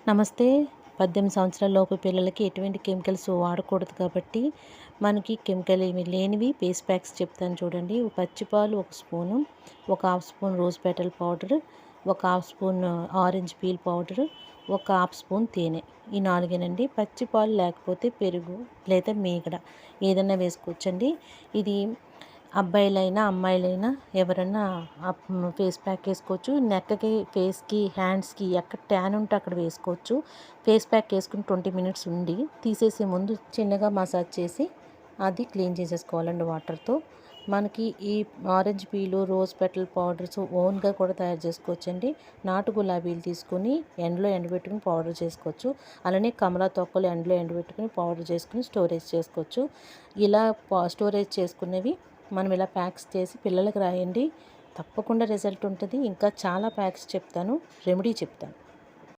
నమస్తే. 18 సంవత్సరాల లోపు పిల్లలకి ఎటువంటి కెమికల్స్ వాడకూడదు కాబట్టి, మనకి కెమికల్ ఏమి లేనివి ఫేస్ ప్యాక్స్ చెప్తాను చూడండి. పచ్చి పాలు 1 స్పూను, ఒక half spoon rose petal powder, ఒక half spoon orange peel powder, ఒక హాఫ్ స్పూన్ తేనె. ఈ 4 పచ్చి పాలు లేకపోతే పెరుగు లేదా మీగడ ఏదైనా వేసుకోవచ్చండి. ఇది అబ్బాయిలైనా అమ్మాయిలైనా ఎవరన్నా ఫేస్ ప్యాక్ వేసుకోవచ్చు. నెక్కి, ఫేస్కి, హ్యాండ్స్కి ఎక్కడ ట్యాన్ ఉంటే అక్కడ వేసుకోవచ్చు. ఫేస్ ప్యాక్ వేసుకుని 20 మినిట్స్ ఉండి తీసేసే ముందు చిన్నగా మసాజ్ చేసి అది క్లీన్ చేసేసుకోవాలండి వాటర్తో. మనకి ఈ orange peel, rose petal powders ఓన్గా కూడా తయారు చేసుకోవచ్చండి. నాటు గులాబీలు తీసుకొని ఎండలో ఎండబెట్టుకుని పౌడర్ చేసుకోవచ్చు. అలానే కమలా తొక్కలు ఎండలో ఎండబెట్టుకుని పౌడర్ చేసుకుని స్టోరేజ్ చేసుకోవచ్చు. ఇలా స్టోరేజ్ చేసుకునేవి మనం ఇలా ప్యాక్స్ చేసి పిల్లలకు రాయండి. తప్పకుండా రిజల్ట్ ఉంటుంది. ఇంకా చాలా ప్యాక్స్ చెప్తాను, రెమెడీ చెప్తాను.